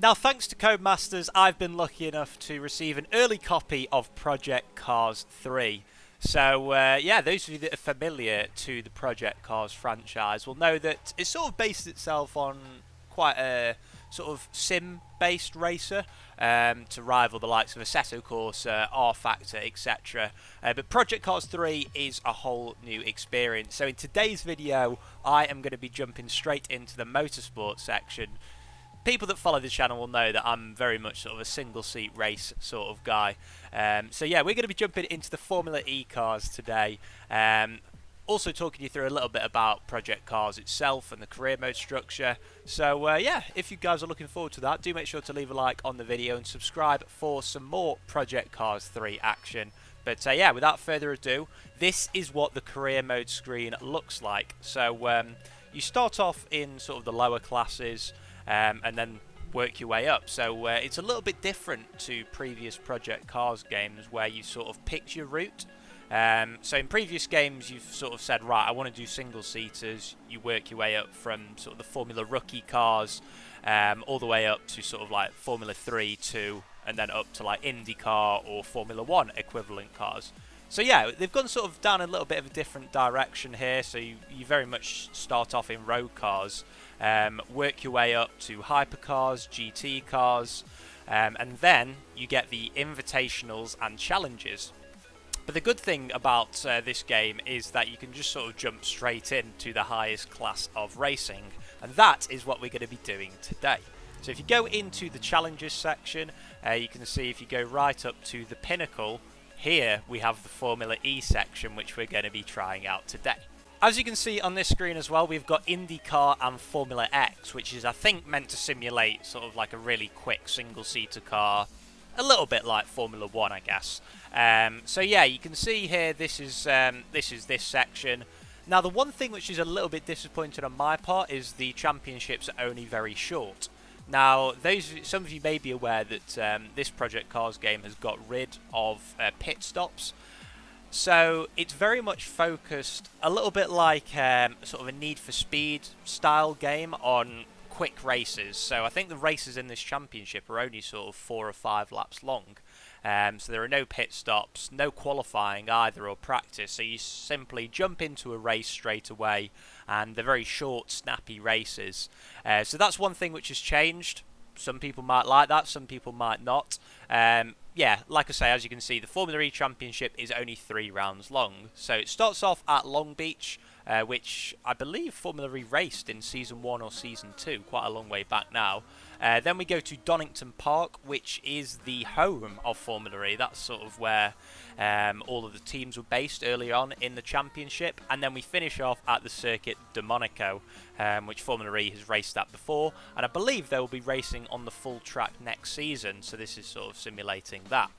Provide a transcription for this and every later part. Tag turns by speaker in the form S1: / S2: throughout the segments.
S1: Now, thanks to Codemasters, I've been lucky enough to receive an early copy of Project Cars 3. So, yeah, those of you that are familiar to the Project Cars franchise will know that it sort of based itself on quite a sort of sim-based racer to rival the likes of Assetto Corsa, R-Factor, etc. But Project Cars 3 is a whole new experience. So in today's video, I am going to be jumping straight into the motorsport section. People that follow the channel will know that I'm very much sort of a single-seat race sort of guy. So yeah, we're going to be jumping into the Formula E cars today. Also talking you through a little bit about Project Cars itself and the career mode structure. So yeah, if you guys are looking forward to that, do make sure to leave a like on the video and subscribe for some more Project Cars 3 action. But yeah, without further ado, this is what the career mode screen looks like. So you start off in sort of the lower classes and then work your way up. So it's a little bit different to previous Project Cars games where you sort of picked your route. So in previous games you've sort of said, right, I want to do single-seaters. You work your way up from sort of the Formula Rookie cars all the way up to sort of like Formula 3, 2, and then up to like IndyCar or Formula 1 equivalent cars. So yeah, they've gone sort of down a little bit of a different direction here. So you very much start off in road cars, work your way up to hypercars, GT cars, and then you get the invitationals and challenges. But the good thing about this game is that you can just sort of jump straight into the highest class of racing, and that is what we're going to be doing today. So if you go into the challenges section, you can see if you go right up to the pinnacle, here we have the Formula E section, which we're going to be trying out today. As you can see on this screen as well, we've got IndyCar and Formula X, which is I think meant to simulate sort of like a really quick single-seater car, a little bit like Formula 1, I guess. So yeah, you can see here this is this section. Now the one thing which is a little bit disappointing on my part is the championships are only very short. Now, some of you may be aware that this Project Cars game has got rid of pit stops. So it's very much focused, a little bit like sort of a Need for Speed style game on quick races. So I think the races in this championship are only sort of 4 or 5 laps long. So there are no pit stops, no qualifying either or practice. So you simply jump into a race straight away, and they're very short, snappy races. So that's one thing which has changed. Some people might like that, some people might not. Yeah, like I say, as you can see, the Formula E Championship is only 3 rounds long. So it starts off at Long Beach, which I believe Formula E raced in Season 1 or Season 2, quite a long way back now. Then we go to Donington Park, which is the home of Formula E. That's sort of where all of the teams were based early on in the championship. And then we finish off at the Circuit de Monaco, which Formula E has raced at before. And I believe they will be racing on the full track next season, so this is sort of simulating that.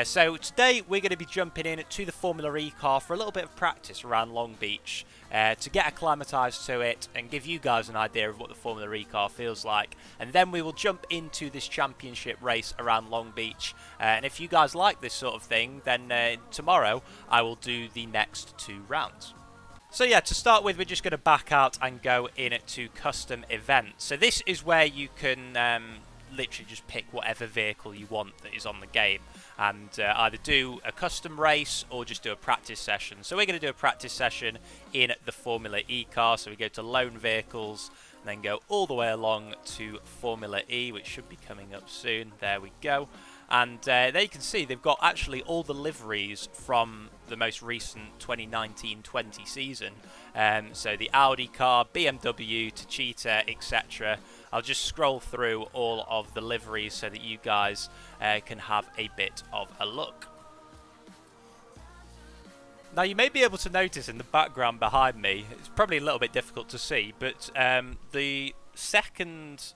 S1: So today we're going to be jumping in to the Formula E car for a little bit of practice around Long Beach to get acclimatised to it and give you guys an idea of what the Formula E car feels like. And then we will jump into this championship race around Long Beach. And if you guys like this sort of thing, then tomorrow I will do the next 2 rounds. So yeah, to start with, we're just going to back out and go in to custom events. So this is where you can literally just pick whatever vehicle you want that is on the game and either do a custom race or just do a practice session. So we're going to do a practice session in the Formula E car. So we go to loan vehicles and then go all the way along to Formula E, which should be coming up soon. There we go. And there you can see they've got actually all the liveries from the most recent 2019-20 season. So the Audi car, BMW, Techeetah, etc. I'll just scroll through all of the liveries so that you guys can have a bit of a look. Now you may be able to notice in the background behind me, it's probably a little bit difficult to see, but the second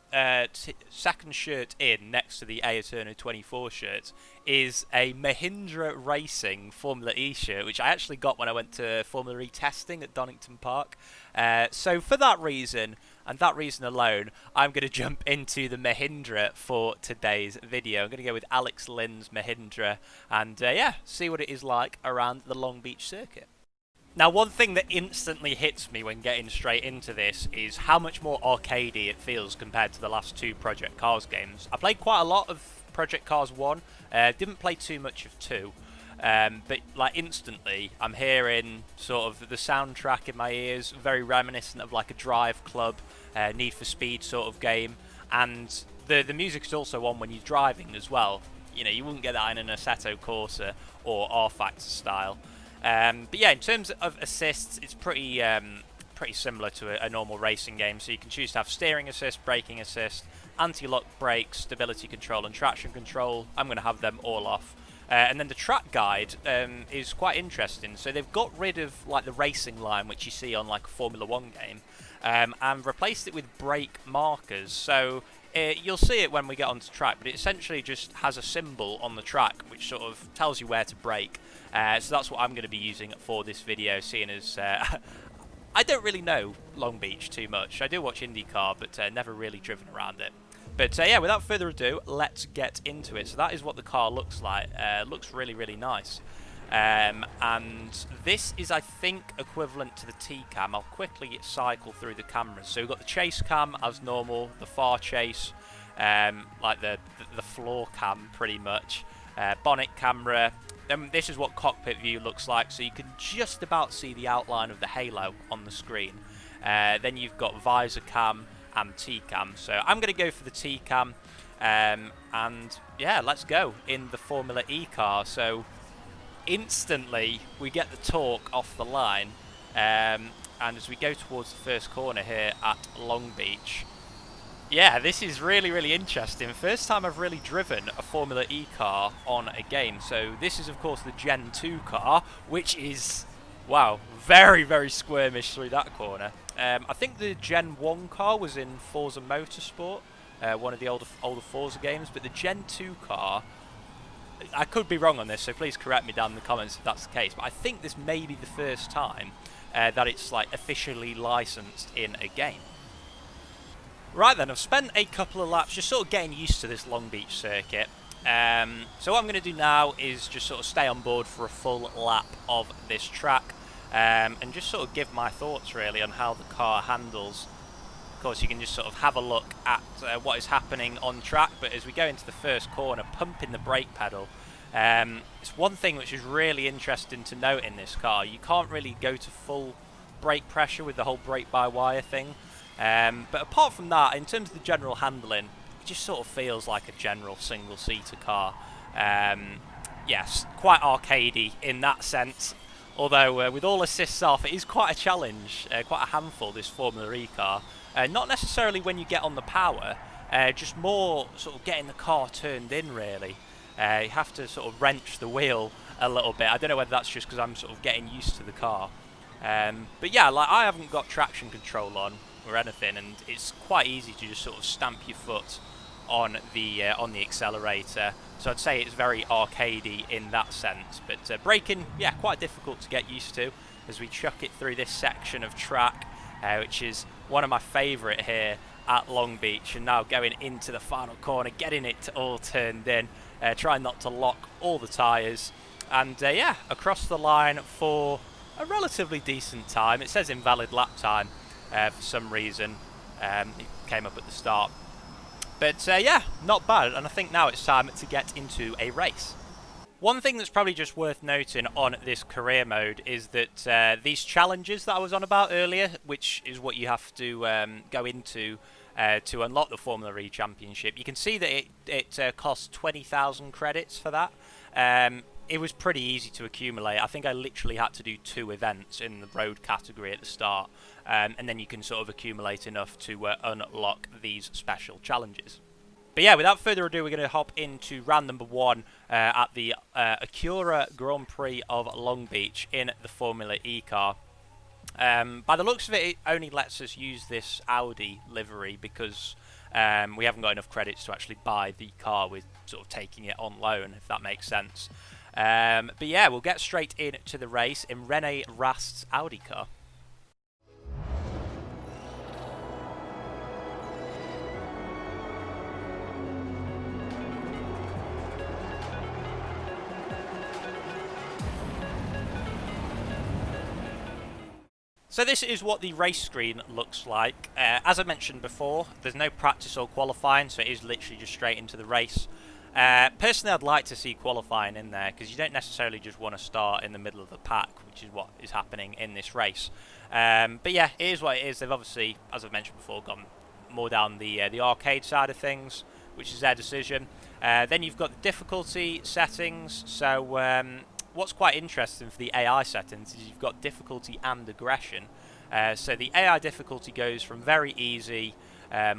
S1: shirt in next to the Aeterno 24 shirt is a Mahindra Racing Formula E shirt, which I actually got when I went to Formula E testing at Donington Park. So for that reason, and that reason alone, I'm going to jump into the Mahindra for today's video. I'm going to go with Alex Lynn's Mahindra and yeah, see what it is like around the Long Beach circuit. Now, one thing that instantly hits me when getting straight into this is how much more arcadey it feels compared to the last two Project Cars games. I played quite a lot of Project Cars 1, didn't play too much of 2, but like instantly I'm hearing sort of the soundtrack in my ears, very reminiscent of like a Drive Club, Need for Speed sort of game, and the music is also on when you're driving as well. You know, you wouldn't get that in an Assetto Corsa or R-Factor style. But yeah, in terms of assists, it's pretty similar to a normal racing game. So you can choose to have steering assist, braking assist, anti-lock brakes, stability control, and traction control. I'm going to have them all off. And then the track guide is quite interesting. So they've got rid of like the racing line, which you see on like a Formula 1 game, and replaced it with brake markers. So you'll see it when we get onto track, but it essentially just has a symbol on the track which sort of tells you where to brake. So that's what I'm going to be using for this video, seeing as I don't really know Long Beach too much. I do watch IndyCar, but never really driven around it. But yeah, without further ado, let's get into it. So that is what the car looks like. Looks really, really nice. And this is, I think, equivalent to the T-Cam. I'll quickly cycle through the cameras. So we've got the chase cam as normal, the far chase, like the floor cam pretty much, bonnet camera. This is what cockpit view looks like, so you can just about see the outline of the halo on the screen. Then you've got visor cam and T-Cam. So I'm going to go for the T-Cam, and yeah, let's go in the Formula E car. So instantly we get the torque off the line, and as we go towards the first corner here at Long Beach, yeah, this is really, really interesting. First time I've really driven a Formula E car on a game. So this is, of course, the Gen 2 car, which is, wow, very, very squirmish through that corner. I think the Gen 1 car was in Forza Motorsport, one of the older Forza games, but the Gen 2 car, I could be wrong on this, so please correct me down in the comments if that's the case, but I think this may be the first time that it's like officially licensed in a game. Right then, I've spent a couple of laps just sort of getting used to this Long Beach circuit. So what I'm going to do now is just sort of stay on board for a full lap of this track, and just sort of give my thoughts really on how the car handles. Of course, you can just sort of have a look at what is happening on track, but as we go into the first corner, pumping the brake pedal, it's one thing which is really interesting to note in this car. You can't really go to full brake pressure with the whole brake-by-wire thing. But apart from that, in terms of the general handling, it just sort of feels like a general single-seater car. Yes, quite arcadey in that sense, although with all assists off, it is quite a challenge, quite a handful, this Formula E car. Not necessarily when you get on the power, just more sort of getting the car turned in, really. You have to sort of wrench the wheel a little bit. I don't know whether that's just because I'm sort of getting used to the car. But yeah, like I haven't got traction control on or anything, and it's quite easy to just sort of stamp your foot on the accelerator. So I'd say it's very arcadey in that sense. But braking, yeah, quite difficult to get used to as we chuck it through this section of track, which is one of my favourite here at Long Beach. And now going into the final corner, getting it all turned in, trying not to lock all the tyres, and yeah, across the line for a relatively decent time. It says invalid lap time for some reason. It came up at the start. But yeah, not bad, and I think now it's time to get into a race. One thing that's probably just worth noting on this career mode is that these challenges that I was on about earlier, which is what you have to go into to unlock the Formula E Championship, you can see that it costs 20,000 credits for that. It was pretty easy to accumulate. I think I literally had to do 2 events in the road category at the start, and then you can sort of accumulate enough to unlock these special challenges. But yeah, without further ado, we're going to hop into round number 1 at the Acura Grand Prix of Long Beach in the Formula E car. By the looks of it, it only lets us use this Audi livery because we haven't got enough credits to actually buy the car. We're sort of taking it on loan, if that makes sense. But yeah, we'll get straight into the race in Rene Rast's Audi car. So this is what the race screen looks like. As I mentioned before, there's no practice or qualifying, so it is literally just straight into the race. Personally, I'd like to see qualifying in there, because you don't necessarily just want to start in the middle of the pack, which is what is happening in this race. But yeah, it is what it is. They've obviously, as I've mentioned before, gone more down the arcade side of things, which is their decision. Then you've got the difficulty settings. So what's quite interesting for the AI settings is you've got difficulty and aggression. So the AI difficulty goes from very easy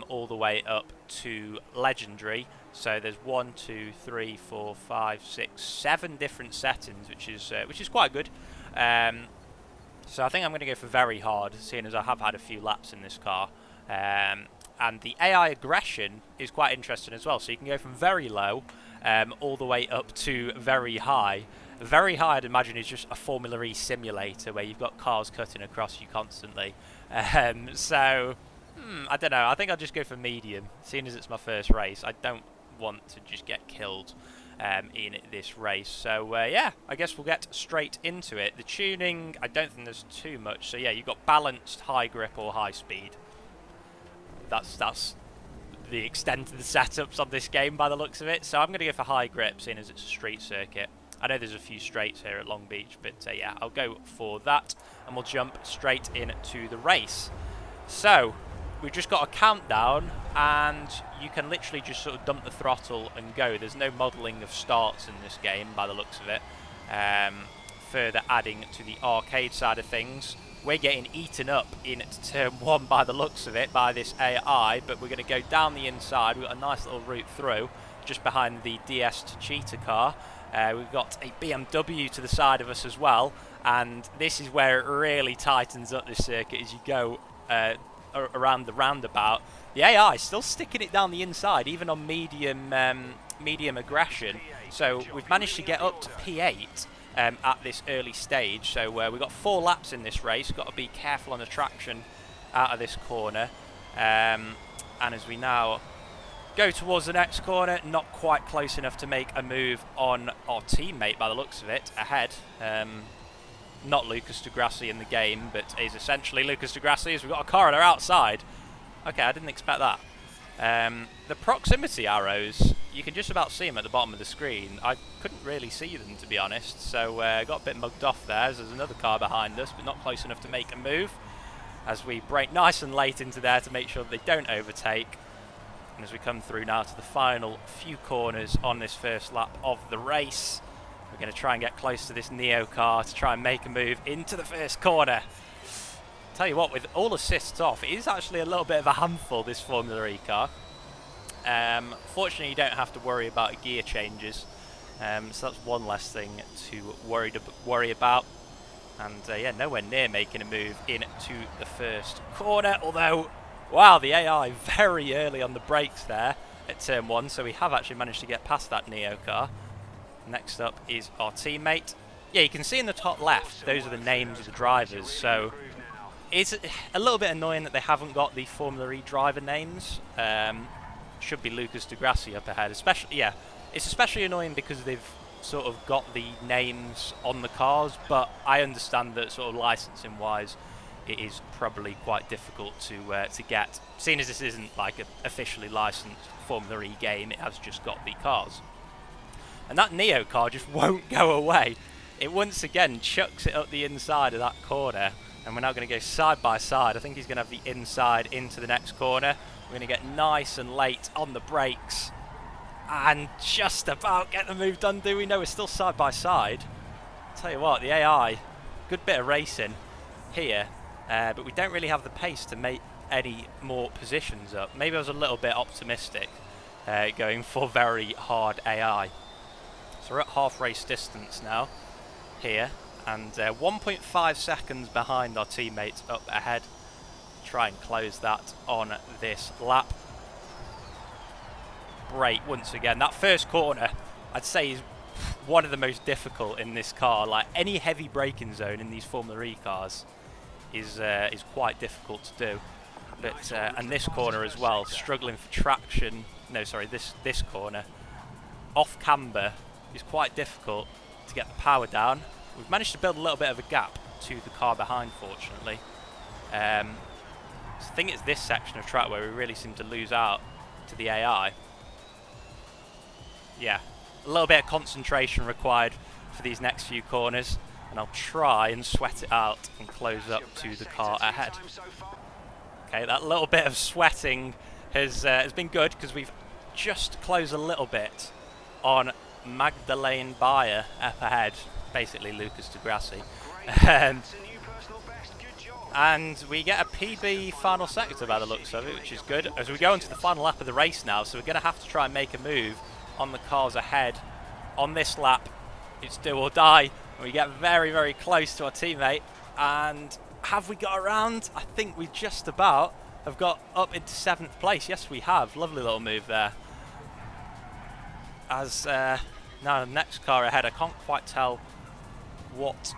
S1: all the way up to legendary. So there's 1, 2, 3, 4, 5, 6, 7 different settings, which is quite good. So I think I'm going to go for very hard, seeing as I have had a few laps in this car. And the AI aggression is quite interesting as well. So you can go from very low all the way up to very high. Very high, I'd imagine, is just a Formula E simulator where you've got cars cutting across you constantly. So, I don't know. I think I'll just go for medium, seeing as it's my first race. I don't want to just get killed in this race. So, yeah, I guess we'll get straight into it. The tuning, I don't think there's too much. So, yeah, you've got balanced, high grip or high speed. That's the extent of the setups on this game by the looks of it. So I'm going to go for high grip, seeing as it's a street circuit. I know there's a few straights here at Long Beach, but yeah, I'll go for that, and we'll jump straight into the race. So, we've just got a countdown, and you can literally just sort of dump the throttle and go. There's no modelling of starts in this game, by the looks of it. Further adding to the arcade side of things, we're getting eaten up in turn 1 by the looks of it, by this AI, but we're going to go down the inside. We've got a nice little route through, just behind the DS to Cheetah car. We've got a BMW to the side of us as well, and this is where it really tightens up this circuit as you go around the roundabout. The AI is still sticking it down the inside, even on medium aggression. So we've managed to get up to P8 at this early stage. So we've got 4 laps in this race. Got to be careful on the traction out of this corner. And as we now go towards the next corner, not quite close enough to make a move on our teammate by the looks of it, ahead. Not Lucas Di Grassi in the game, but is essentially Lucas Di Grassi, as we've got a car on our outside. Okay, I didn't expect that. The proximity arrows, you can just about see them at the bottom of the screen. I couldn't really see them, to be honest, so got a bit mugged off there, as there's another car behind us, but not close enough to make a move, as we brake nice and late into there to make sure that they don't overtake. And as we come through now to the final few corners on this first lap of the race, we're going to try and get close to this Neo car to try and make a move into the first corner. Tell you what, with all assists off, it is actually a little bit of a handful, this Formula E car. Fortunately, you don't have to worry about gear changes, so that's one less thing to worry about. And yeah, nowhere near making a move into the first corner, although, wow, the AI very early on the brakes there at turn 1, so we have actually managed to get past that Neo car. Next up is our teammate. Yeah, you can see in the top left, those are the names of the drivers, so it's a little bit annoying that they haven't got the Formula E driver names. Should be Lucas Di Grassi up ahead, especially, yeah, it's especially annoying because they've sort of got the names on the cars, but I understand that sort of licensing wise it is probably quite difficult to get, seeing as this isn't like an officially licensed Formula E game. It has just got the cars, and that Neo car just won't go away. It once again chucks it up the inside of that corner, and we're now going to go side by side. I think he's going to have the inside into the next corner. We're going to get nice and late on the brakes and just about get the move done. Do we know we're still side by side? Tell you what, the AI, good bit of racing here, but we don't really have the pace to make any more positions up. Maybe I was a little bit optimistic going for very hard AI. So we're at half race distance now here, and 1.5 seconds behind our teammates up ahead. Try and close that on this lap. Brake once again. That first corner, I'd say, is one of the most difficult in this car. Like, any heavy braking zone in these Formula E cars is quite difficult to do. But and this corner as well, struggling for traction. No, sorry, this corner off camber is quite difficult to get the power down. We've managed to build a little bit of a gap to the car behind, fortunately. I think it's this section of track where we really seem to lose out to the AI. Yeah, a little bit of concentration required for these next few corners, and I'll try and sweat it out and close up to the car ahead. Okay, that little bit of sweating has been good, because we've just closed a little bit on Magdalene Bayer up ahead, basically Lucas de Grassi. And we get a PB final sector by the looks of it, which is good, as we go into the final lap of the race now. So we're going to have to try and make a move on the cars ahead. On this lap, it's do or die. We get very, very close to our teammate. And have we got around? I think we just about have got up into 7th place. Yes, we have. Lovely little move there. As now the next car ahead, I can't quite tell what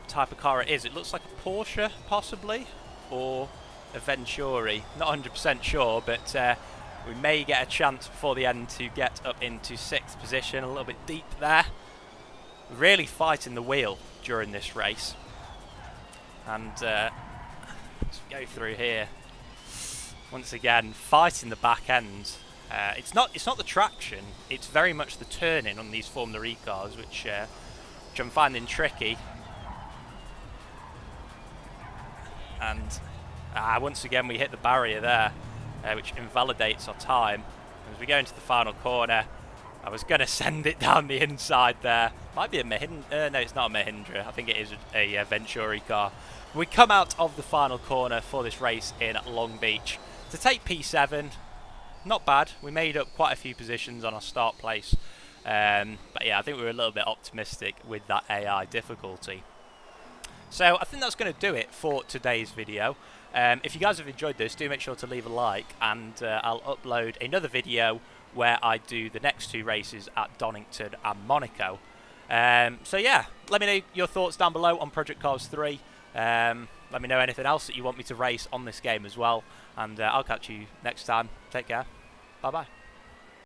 S1: type of car it is. It looks like a Porsche possibly, or a Venturi, not 100% sure, but we may get a chance before the end to get up into 6th position. A little bit deep there, really fighting the wheel during this race. And let's go through here once again, fighting the back end. It's not the traction, it's very much the turning on these Formula E cars, which I'm finding tricky. And once again we hit the barrier there, which invalidates our time. As we go into the final corner, I was going to send it down the inside there. Might be a Mahindra. No, it's not a Mahindra. I think it is a Venturi car. We come out of the final corner for this race in Long Beach to take P7. Not bad. We made up quite a few positions on our start place. But yeah, I think we were a little bit optimistic with that AI difficulty. So I think that's going to do it for today's video. If you guys have enjoyed this, do make sure to leave a like, and I'll upload another video where I do the next 2 races at Donington and Monaco. So yeah, let me know your thoughts down below on Project Cars 3. Let me know anything else that you want me to race on this game as well, and I'll catch you next time. Take care. Bye bye.